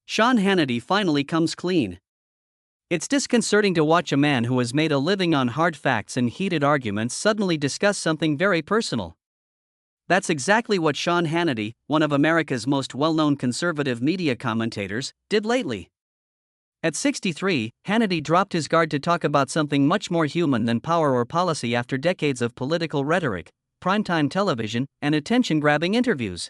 Sean Hannity finally comes clean. It's disconcerting to watch a man who has made a living on hard facts and heated arguments suddenly discuss something very personal. That's exactly what Sean Hannity, one of America's most well-known conservative media commentators, did lately. At 63, Hannity dropped his guard to talk about something much more human than power or policy after decades of political rhetoric, primetime television, and attention-grabbing interviews.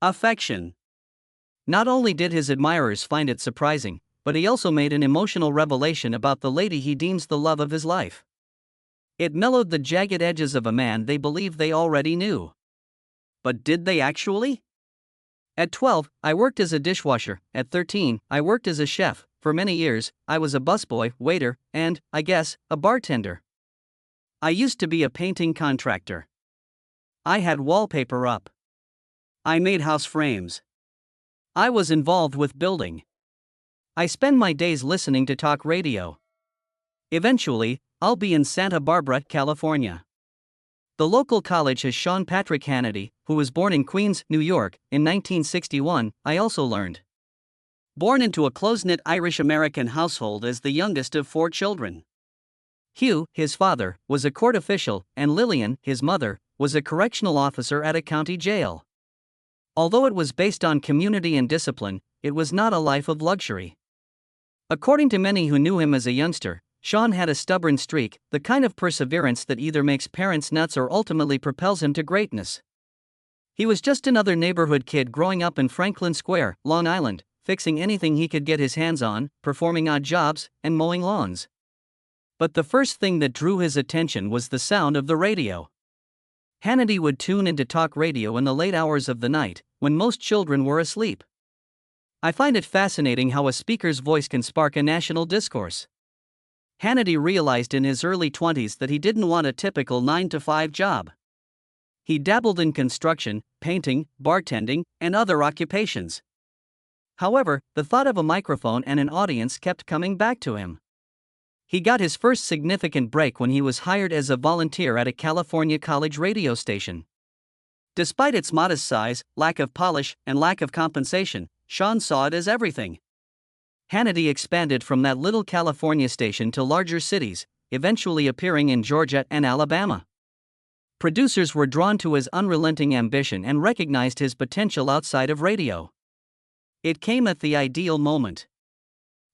Affection. Not only did his admirers find it surprising, but he also made an emotional revelation about the lady he deems the love of his life. It mellowed the jagged edges of a man they believed they already knew. But did they actually? At 12, I worked as a dishwasher. At 13, I worked as a chef. For many years, I was a busboy, waiter, and, I guess, a bartender. I used to be a painting contractor. I had wallpaper up. I made house frames. I was involved with building. I spend my days listening to talk radio. Eventually, I'll be in Santa Barbara, California. The local college has Sean Patrick Hannity, who was born in Queens, New York, in 1961, I also learned. Born into a close-knit Irish-American household as the youngest of 4 children. Hugh, his father, was a court official, and Lillian, his mother, was a correctional officer at a county jail. Although it was based on community and discipline, it was not a life of luxury. According to many who knew him as a youngster, Sean had a stubborn streak, the kind of perseverance that either makes parents nuts or ultimately propels him to greatness. He was just another neighborhood kid growing up in Franklin Square, Long Island, fixing anything he could get his hands on, performing odd jobs, and mowing lawns. But the first thing that drew his attention was the sound of the radio. Hannity would tune into talk radio in the late hours of the night, when most children were asleep. I find it fascinating how a speaker's voice can spark a national discourse. Hannity realized in his early 20s that he didn't want a typical 9-to-5 job. He dabbled in construction, painting, bartending, and other occupations. However, the thought of a microphone and an audience kept coming back to him. He got his first significant break when he was hired as a volunteer at a California college radio station. Despite its modest size, lack of polish, and lack of compensation, Sean saw it as everything. Hannity expanded from that little California station to larger cities, eventually appearing in Georgia and Alabama. Producers were drawn to his unrelenting ambition and recognized his potential outside of radio. It came at the ideal moment.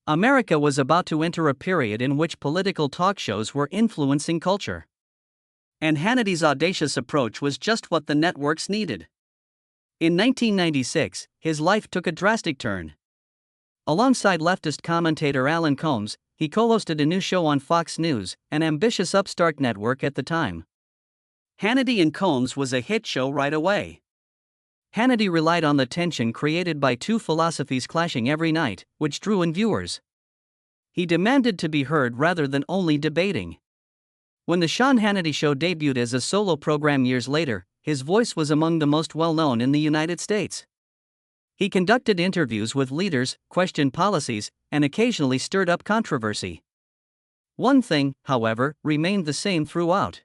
America was about to enter a period in which political talk shows were influencing culture. And Hannity's audacious approach was just what the networks needed. In 1996, his life took a drastic turn. Alongside leftist commentator Alan Colmes, he co-hosted a new show on Fox News, an ambitious upstart network at the time. Hannity and Colmes was a hit show right away. Hannity relied on the tension created by 2 philosophies clashing every night, which drew in viewers. He demanded to be heard rather than only debating. When the Sean Hannity Show debuted as a solo program years later, his voice was among the most well-known in the United States. He conducted interviews with leaders, questioned policies, and occasionally stirred up controversy. One thing, however, remained the same throughout: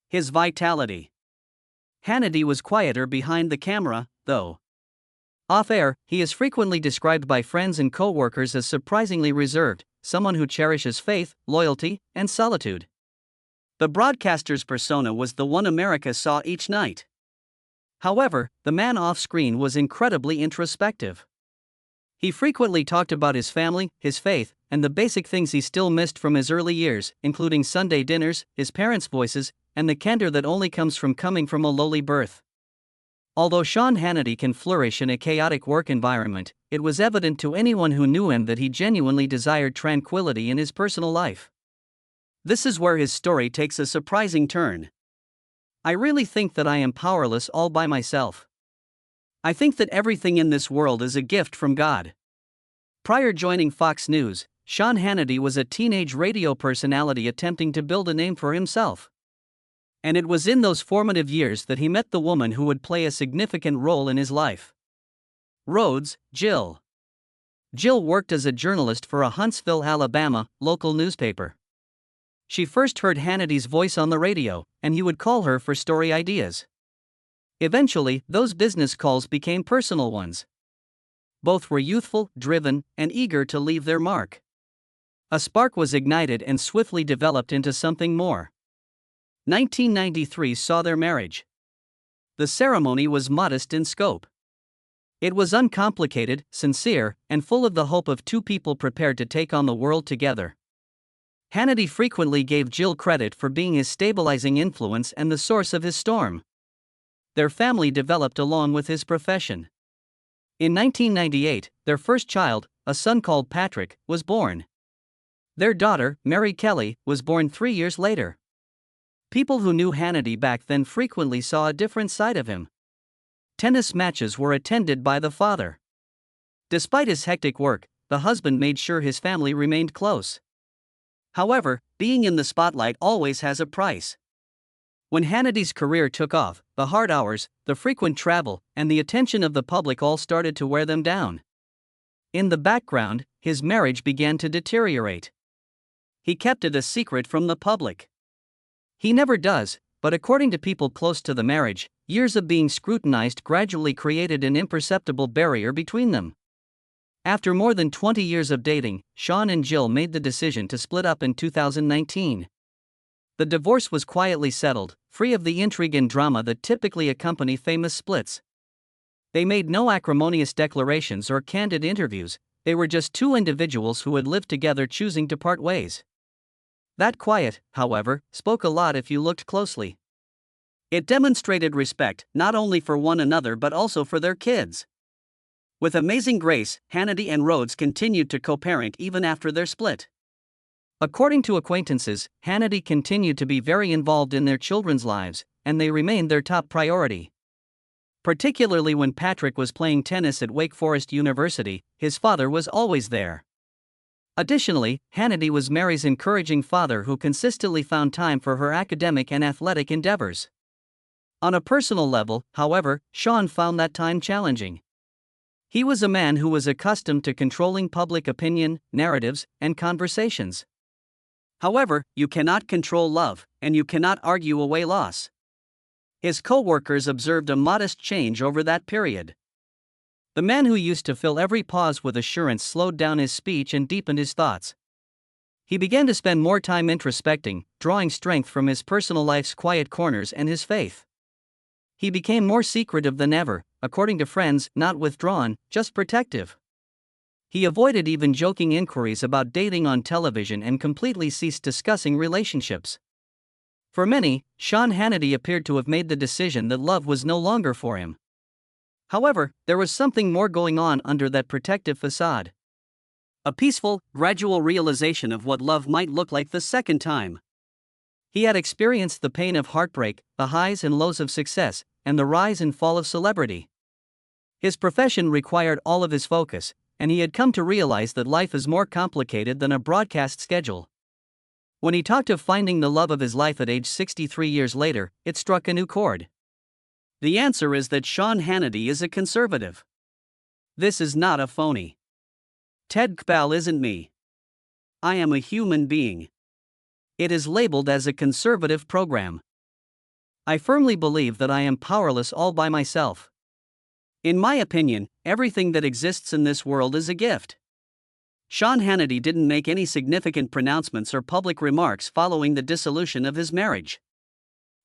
his vitality. Hannity was quieter behind the camera, though. Off-air, he is frequently described by friends and co-workers as surprisingly reserved, someone who cherishes faith, loyalty, and solitude. The broadcaster's persona was the one America saw each night. However, the man off-screen was incredibly introspective. He frequently talked about his family, his faith, and the basic things he still missed from his early years, including Sunday dinners, his parents' voices, and the candor that only comes from coming from a lowly birth. Although Sean Hannity can flourish in a chaotic work environment, it was evident to anyone who knew him that he genuinely desired tranquility in his personal life. This is where his story takes a surprising turn. I really think that I am powerless all by myself. I think that everything in this world is a gift from God. Prior joining Fox News, Sean Hannity was a teenage radio personality attempting to build a name for himself. And it was in those formative years that he met the woman who would play a significant role in his life. Rhodes, Jill. Jill worked as a journalist for a Huntsville, Alabama, local newspaper. She first heard Hannity's voice on the radio, and he would call her for story ideas. Eventually, those business calls became personal ones. Both were youthful, driven, and eager to leave their mark. A spark was ignited and swiftly developed into something more. 1993 saw their marriage. The ceremony was modest in scope. It was uncomplicated, sincere, and full of the hope of two people prepared to take on the world together. Hannity frequently gave Jill credit for being his stabilizing influence and the source of his storm. Their family developed along with his profession. In 1998, their first child, a son called Patrick, was born. Their daughter, Mary Kelly, was born 3 years later. People who knew Hannity back then frequently saw a different side of him. Tennis matches were attended by the father. Despite his hectic work, the husband made sure his family remained close. However, being in the spotlight always has a price. When Hannity's career took off, the hard hours, the frequent travel, and the attention of the public all started to wear them down. In the background, his marriage began to deteriorate. He kept it a secret from the public. He never does, but according to people close to the marriage, years of being scrutinized gradually created an imperceptible barrier between them. After more than 20 years of dating, Sean and Jill made the decision to split up in 2019. The divorce was quietly settled, free of the intrigue and drama that typically accompany famous splits. They made no acrimonious declarations or candid interviews, they were just two individuals who had lived together choosing to part ways. That quiet, however, spoke a lot if you looked closely. It demonstrated respect not only for one another but also for their kids. With amazing grace, Hannity and Rhodes continued to co-parent even after their split. According to acquaintances, Hannity continued to be very involved in their children's lives, and they remained their top priority. Particularly when Patrick was playing tennis at Wake Forest University, his father was always there. Additionally, Hannity was Mary's encouraging father who consistently found time for her academic and athletic endeavors. On a personal level, however, Sean found that time challenging. He was a man who was accustomed to controlling public opinion, narratives, and conversations. However, you cannot control love, and you cannot argue away loss. His co-workers observed a modest change over that period. The man who used to fill every pause with assurance slowed down his speech and deepened his thoughts. He began to spend more time introspecting, drawing strength from his personal life's quiet corners and his faith. He became more secretive than ever, according to friends, not withdrawn, just protective. He avoided even joking inquiries about dating on television and completely ceased discussing relationships. For many, Sean Hannity appeared to have made the decision that love was no longer for him. However, there was something more going on under that protective facade. A peaceful, gradual realization of what love might look like the second time. He had experienced the pain of heartbreak, the highs and lows of success, and the rise and fall of celebrity. His profession required all of his focus, and he had come to realize that life is more complicated than a broadcast schedule. When he talked of finding the love of his life at age 63 years later, it struck a new chord. The answer is that Sean Hannity is a conservative. This is not a phony. Ted Kbal isn't me. I am a human being. It is labeled as a conservative program. I firmly believe that I am powerless all by myself. In my opinion, everything that exists in this world is a gift. Sean Hannity didn't make any significant pronouncements or public remarks following the dissolution of his marriage.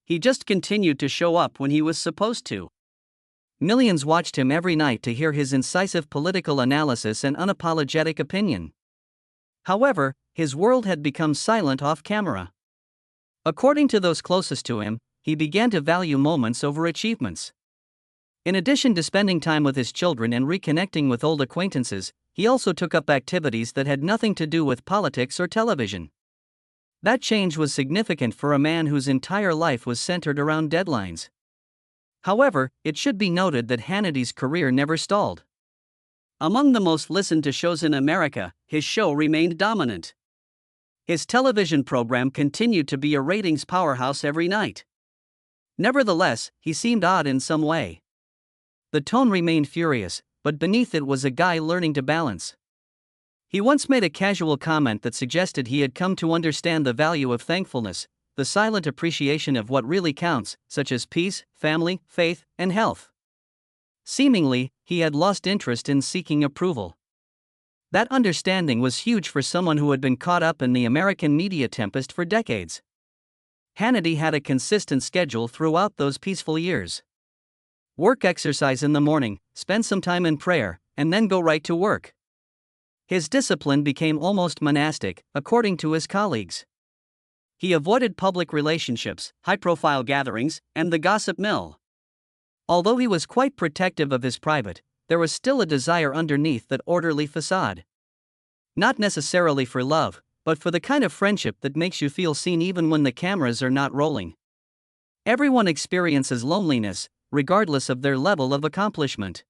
He just continued to show up when he was supposed to. Millions watched him every night to hear his incisive political analysis and unapologetic opinion. However, his world had become silent off camera. According to those closest to him, he began to value moments over achievements. In addition to spending time with his children and reconnecting with old acquaintances, he also took up activities that had nothing to do with politics or television. That change was significant for a man whose entire life was centered around deadlines. However, it should be noted that Hannity's career never stalled. Among the most listened to shows in America, his show remained dominant. His television program continued to be a ratings powerhouse every night. Nevertheless, he seemed odd in some way. The tone remained furious, but beneath it was a guy learning to balance. He once made a casual comment that suggested he had come to understand the value of thankfulness, the silent appreciation of what really counts, such as peace, family, faith, and health. Seemingly, he had lost interest in seeking approval. That understanding was huge for someone who had been caught up in the American media tempest for decades. Hannity had a consistent schedule throughout those peaceful years. Work, exercise in the morning, spend some time in prayer, and then go right to work. His discipline became almost monastic, according to his colleagues. He avoided public relationships, high-profile gatherings, and the gossip mill. Although he was quite protective of his private, there was still a desire underneath that orderly facade. Not necessarily for love, but for the kind of friendship that makes you feel seen even when the cameras are not rolling. Everyone experiences loneliness, regardless of their level of accomplishment.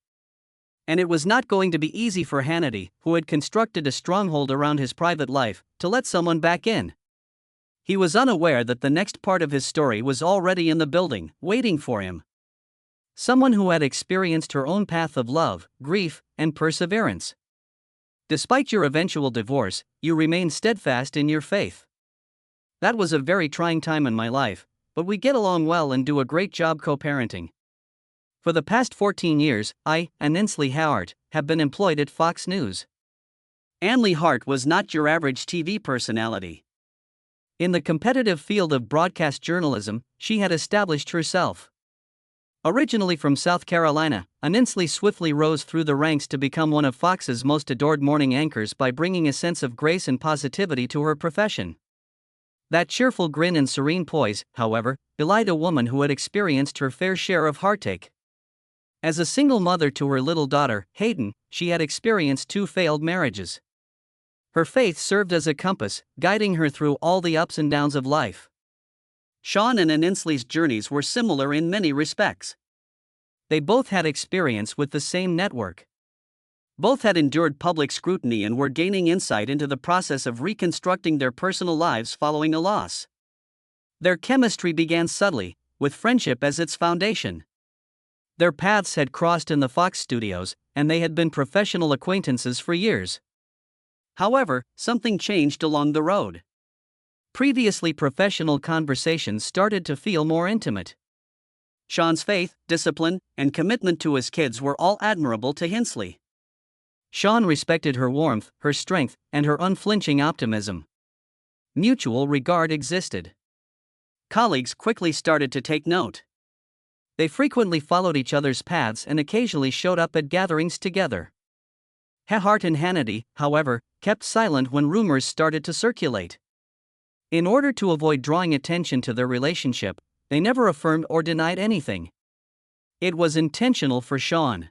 And it was not going to be easy for Hannity, who had constructed a stronghold around his private life, to let someone back in. He was unaware that the next part of his story was already in the building, waiting for him. Someone who had experienced her own path of love, grief, and perseverance. Despite your eventual divorce, you remained steadfast in your faith. That was a very trying time in my life, but we get along well and do a great job co-parenting. For the past 14 years, I and Ainsley Earhardt have been employed at Fox News. Ainsley Earhardt was not your average TV personality. In the competitive field of broadcast journalism, she had established herself. Originally from South Carolina, Ainsley swiftly rose through the ranks to become one of Fox's most adored morning anchors by bringing a sense of grace and positivity to her profession. That cheerful grin and serene poise, however, belied a woman who had experienced her fair share of heartache. As a single mother to her little daughter, Hayden, she had experienced 2 failed marriages. Her faith served as a compass, guiding her through all the ups and downs of life. Sean and Ainsley's journeys were similar in many respects. They both had experience with the same network. Both had endured public scrutiny and were gaining insight into the process of reconstructing their personal lives following a loss. Their chemistry began subtly, with friendship as its foundation. Their paths had crossed in the Fox studios, and they had been professional acquaintances for years. However, something changed along the road. Previously professional conversations started to feel more intimate. Sean's faith, discipline, and commitment to his kids were all admirable to Ainsley. Sean respected her warmth, her strength, and her unflinching optimism. Mutual regard existed. Colleagues quickly started to take note. They frequently followed each other's paths and occasionally showed up at gatherings together. Earhardt and Hannity, however, kept silent when rumors started to circulate. In order to avoid drawing attention to their relationship, they never affirmed or denied anything. It was intentional for Sean.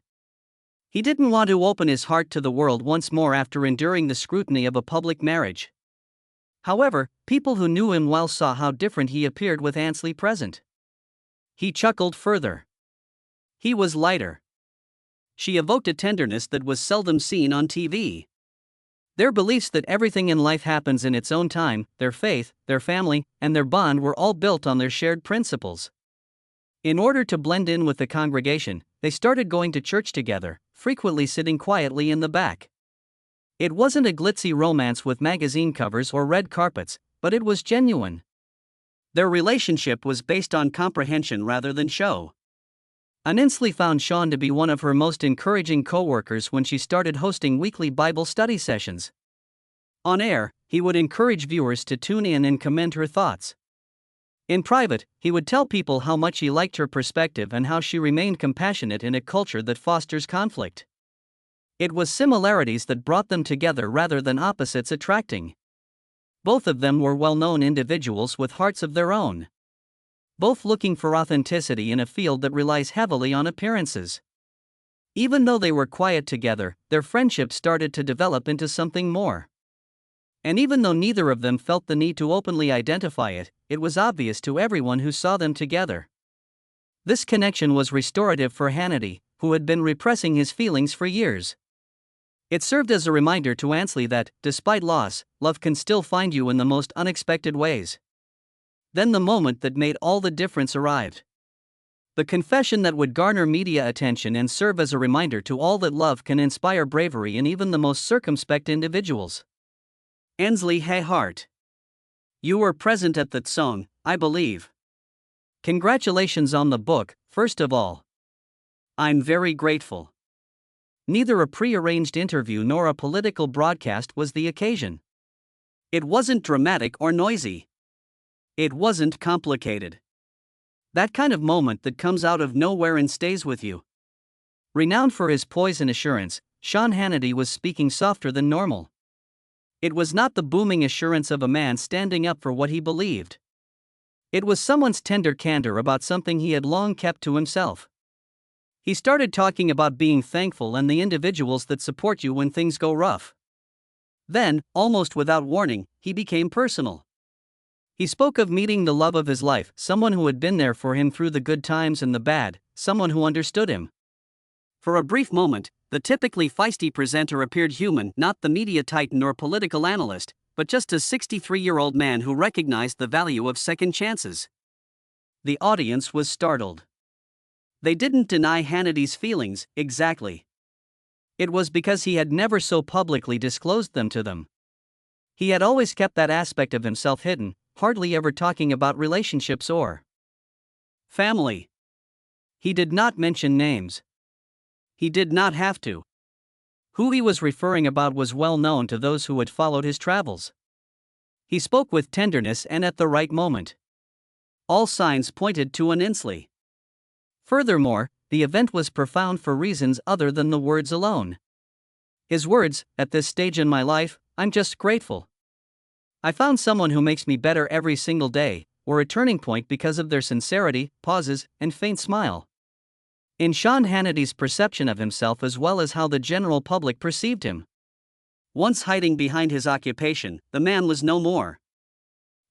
He didn't want to open his heart to the world once more after enduring the scrutiny of a public marriage. However, people who knew him well saw how different he appeared with Ainsley present. He chuckled further. He was lighter. She evoked a tenderness that was seldom seen on TV. Their beliefs that everything in life happens in its own time, their faith, their family, and their bond were all built on their shared principles. In order to blend in with the congregation, they started going to church together, frequently sitting quietly in the back. It wasn't a glitzy romance with magazine covers or red carpets, but it was genuine. Their relationship was based on comprehension rather than show. Ainsley found Sean to be one of her most encouraging co-workers when she started hosting weekly Bible study sessions. On air, he would encourage viewers to tune in and commend her thoughts. In private, he would tell people how much he liked her perspective and how she remained compassionate in a culture that fosters conflict. It was similarities that brought them together rather than opposites attracting. Both of them were well-known individuals with hearts of their own. Both looking for authenticity in a field that relies heavily on appearances. Even though they were quiet together, their friendship started to develop into something more. And even though neither of them felt the need to openly identify it, it was obvious to everyone who saw them together. This connection was restorative for Hannity, who had been repressing his feelings for years. It served as a reminder to Ainsley that, despite loss, love can still find you in the most unexpected ways. Then the moment that made all the difference arrived. The confession that would garner media attention and serve as a reminder to all that love can inspire bravery in even the most circumspect individuals. Ainsley Earhardt. You were present at that song, I believe. Congratulations on the book, first of all. I'm very grateful. Neither a pre-arranged interview nor a political broadcast was the occasion. It wasn't dramatic or noisy. It wasn't complicated. That kind of moment that comes out of nowhere and stays with you. Renowned for his poise and assurance, Sean Hannity was speaking softer than normal. It was not the booming assurance of a man standing up for what he believed. It was someone's tender candor about something he had long kept to himself. He started talking about being thankful and the individuals that support you when things go rough. Then, almost without warning, he became personal. He spoke of meeting the love of his life, someone who had been there for him through the good times and the bad, someone who understood him. For a brief moment, the typically feisty presenter appeared human, not the media titan or political analyst, but just a 63-year-old man who recognized the value of second chances. The audience was startled. They didn't deny Hannity's feelings, exactly. It was because he had never so publicly disclosed them to them. He had always kept that aspect of himself hidden, hardly ever talking about relationships or family. He did not mention names. He did not have to. Who he was referring about was well known to those who had followed his travels. He spoke with tenderness and at the right moment. All signs pointed to an Ainsley. Furthermore, the event was profound for reasons other than the words alone. His words, "At this stage in my life, I'm just grateful. I found someone who makes me better every single day," were a turning point because of their sincerity, pauses, and faint smile. In Sean Hannity's perception of himself as well as how the general public perceived him. Once hiding behind his occupation, the man was no more.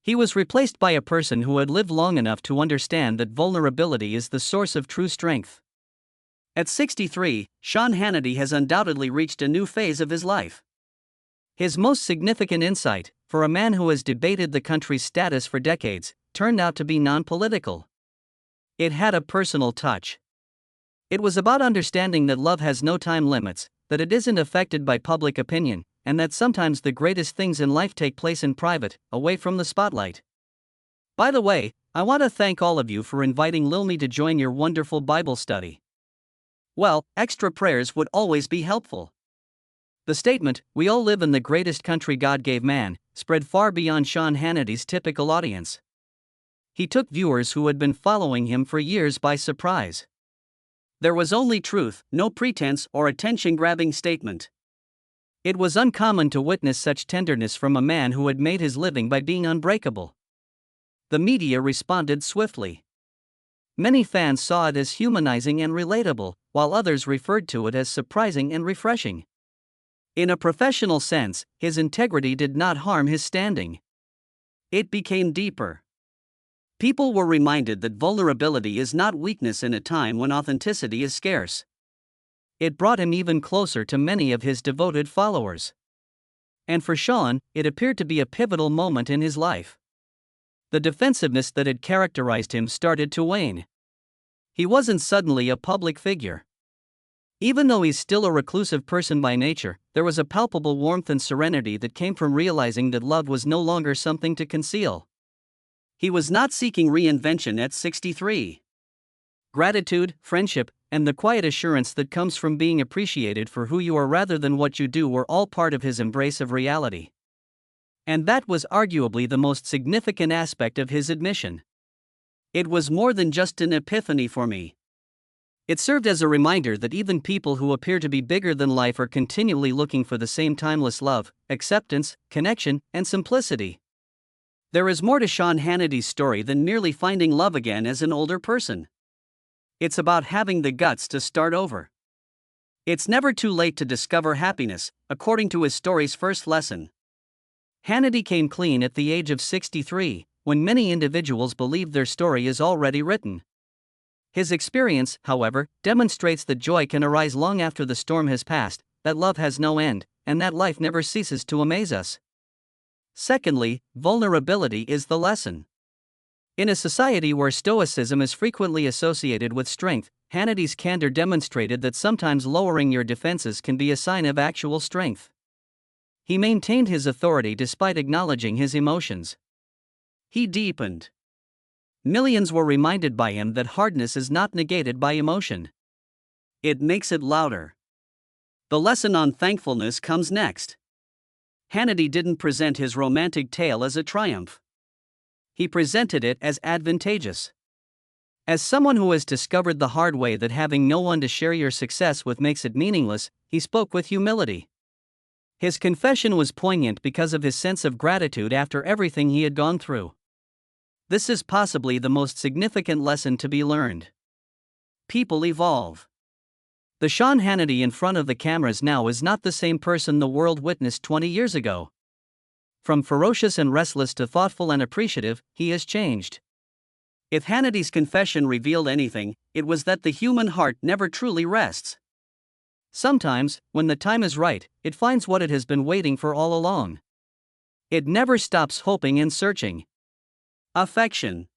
He was replaced by a person who had lived long enough to understand that vulnerability is the source of true strength. At 63, Sean Hannity has undoubtedly reached a new phase of his life. His most significant insight, for a man who has debated the country's status for decades, turned out to be non-political. It had a personal touch. It was about understanding that love has no time limits, that it isn't affected by public opinion, and that sometimes the greatest things in life take place in private, away from the spotlight. By the way, I want to thank all of you for inviting Lilmy to join your wonderful Bible study. Well, extra prayers would always be helpful. The statement, "We all live in the greatest country God gave man," spread far beyond Sean Hannity's typical audience. He took viewers who had been following him for years by surprise. There was only truth, no pretense or attention-grabbing statement. It was uncommon to witness such tenderness from a man who had made his living by being unbreakable. The media responded swiftly. Many fans saw it as humanizing and relatable, while others referred to it as surprising and refreshing. In a professional sense, his integrity did not harm his standing. It became deeper. People were reminded that vulnerability is not weakness in a time when authenticity is scarce. It brought him even closer to many of his devoted followers. And for Sean, it appeared to be a pivotal moment in his life. The defensiveness that had characterized him started to wane. He wasn't suddenly a public figure. Even though he's still a reclusive person by nature, there was a palpable warmth and serenity that came from realizing that love was no longer something to conceal. He was not seeking reinvention at 63. Gratitude, friendship, and the quiet assurance that comes from being appreciated for who you are rather than what you do were all part of his embrace of reality. And that was arguably the most significant aspect of his admission. "It was more than just an epiphany for me. It served as a reminder that even people who appear to be bigger than life are continually looking for the same timeless love, acceptance, connection, and simplicity." There is more to Sean Hannity's story than merely finding love again as an older person. It's about having the guts to start over. It's never too late to discover happiness, according to his story's first lesson. Hannity came clean at the age of 63, when many individuals believe their story is already written. His experience, however, demonstrates that joy can arise long after the storm has passed, that love has no end, and that life never ceases to amaze us. Secondly, vulnerability is the lesson. In a society where stoicism is frequently associated with strength, Hannity's candor demonstrated that sometimes lowering your defenses can be a sign of actual strength. He maintained his authority despite acknowledging his emotions. He deepened. Millions were reminded by him that hardness is not negated by emotion. It makes it louder. The lesson on thankfulness comes next. Hannity didn't present his romantic tale as a triumph. He presented it as advantageous. As someone who has discovered the hard way that having no one to share your success with makes it meaningless, he spoke with humility. His confession was poignant because of his sense of gratitude after everything he had gone through. This is possibly the most significant lesson to be learned. People evolve. The Sean Hannity in front of the cameras now is not the same person the world witnessed 20 years ago. From ferocious and restless to thoughtful and appreciative, he has changed. If Hannity's confession revealed anything, it was that the human heart never truly rests. Sometimes, when the time is right, it finds what it has been waiting for all along. It never stops hoping and searching. Affection.